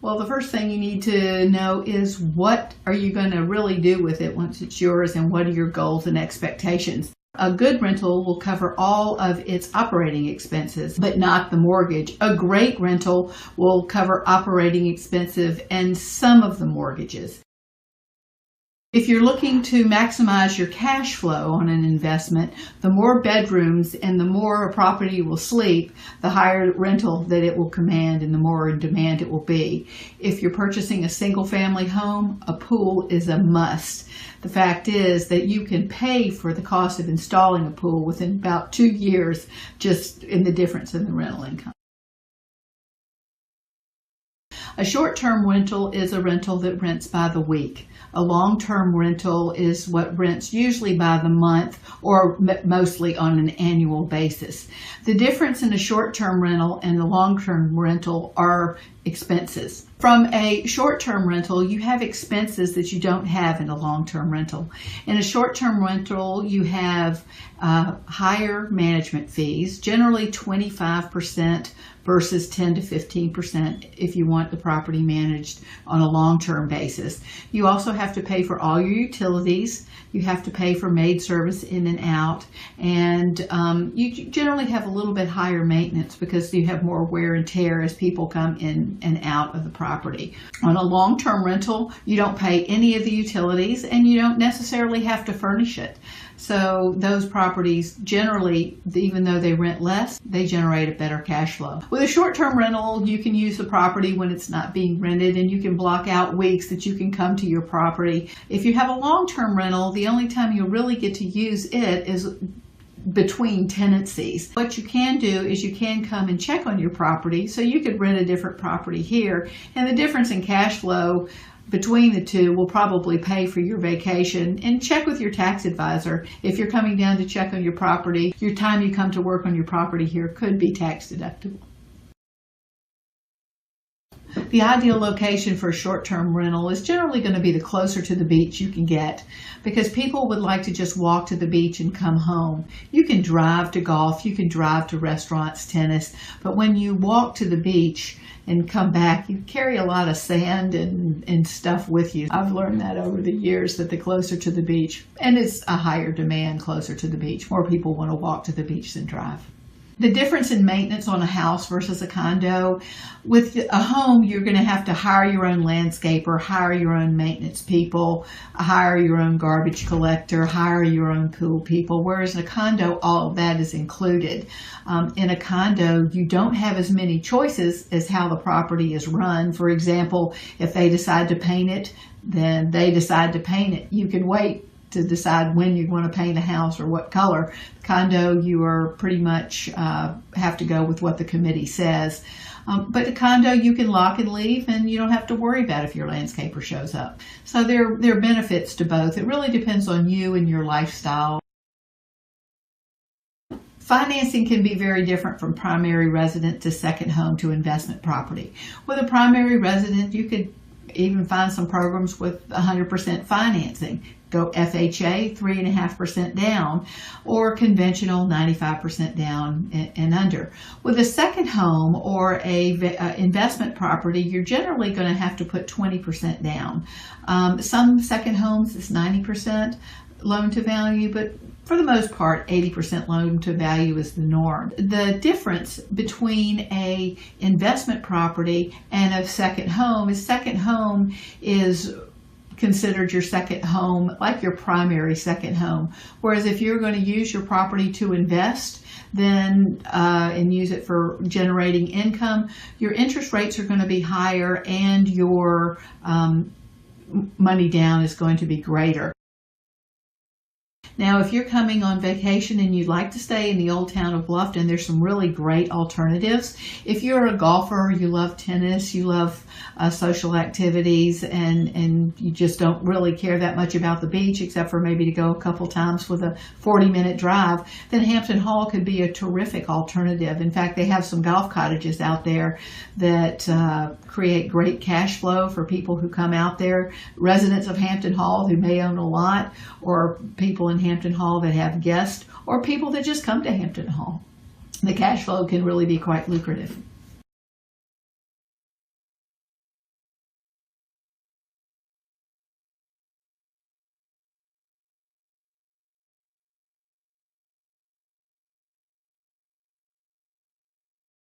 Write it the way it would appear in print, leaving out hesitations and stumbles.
Well, the first thing you need to know is what are you going to really do with it once it's yours, and what are your goals and expectations. A good rental will cover all of its operating expenses, but not the mortgage. A great rental will cover operating expenses and some of the mortgages. If you're looking to maximize your cash flow on an investment, the more bedrooms and the more a property will sleep, the higher rental that it will command and the more in demand it will be. If you're purchasing a single family home, a pool is a must. The fact is that you can pay for the cost of installing a pool within about 2 years, just in the difference in the rental income. A short-term rental is a rental that rents by the week. A long-term rental is what rents usually by the month or mostly on an annual basis. The difference in a short-term rental and a long-term rental are expenses. From a short-term rental, you have expenses that you don't have in a long-term rental. In a short-term rental, you have higher management fees, generally 25% versus 10 to 15% if you want the property managed on a long-term basis. You also have to pay for all your utilities. You have to pay for maid service in and out, and you generally have a little bit higher maintenance because you have more wear and tear as people come in and out of the property. On a long-term rental, you don't pay any of the utilities and you don't necessarily have to furnish it. So those properties generally, even though they rent less, they generate a better cash flow. With a short-term rental, you can use the property when it's not being rented, and you can block out weeks that you can come to your property. If you have a long-term rental, the only time you really get to use it is between tenancies. What you can do is you can come and check on your property, so you could rent a different property here, and the difference in cash flow between the two will probably pay for your vacation. And check with your tax advisor. If you're coming down to check on your property, your time you come to work on your property here could be tax deductible. The ideal location for a short-term rental is generally going to be the closer to the beach you can get, because people would like to just walk to the beach and come home. You can drive to golf, you can drive to restaurants, tennis, but when you walk to the beach and come back, you carry a lot of sand and stuff with you. I've learned that over the years, that the closer to the beach, and it's a higher demand closer to the beach. More people want to walk to the beach than drive. The difference in maintenance on a house versus a condo: with a home, you're going to have to hire your own landscaper, hire your own maintenance people, hire your own garbage collector, hire your own pool people, whereas in a condo, all of that is included. In a condo, you don't have as many choices as how the property is run. For example, if they decide to paint it, then they decide to paint it. You can wait to decide when you want to paint a house or what color. Condo, you are pretty much have to go with what the committee says. But a condo, you can lock and leave, and you don't have to worry about if your landscaper shows up. So there are benefits to both. It really depends on you and your lifestyle. Financing can be very different from primary residence to second home to investment property. With a primary residence, you could even find some programs with 100% financing. Go FHA, 3.5% down, or conventional 95% down and under. With a second home or a investment property, you're generally going to have to put 20% down. Some second homes is 90% loan to value, but for the most part, 80% loan to value is the norm. The difference between a investment property and a second home is considered your second home, like your primary second home. Whereas if you're going to use your property to invest, then and use it for generating income, your interest rates are going to be higher and your money down is going to be greater. Now, if you're coming on vacation and you'd like to stay in the old town of Bluffton, there's some really great alternatives. If you're a golfer, you love tennis, you love social activities, and you just don't really care that much about the beach except for maybe to go a couple times with a 40-minute drive, then Hampton Hall could be a terrific alternative. In fact, they have some golf cottages out there that create great cash flow for people who come out there, residents of Hampton Hall who may own a lot, or people in Hampton Hall that have guests, or people that just come to Hampton Hall. The cash flow can really be quite lucrative.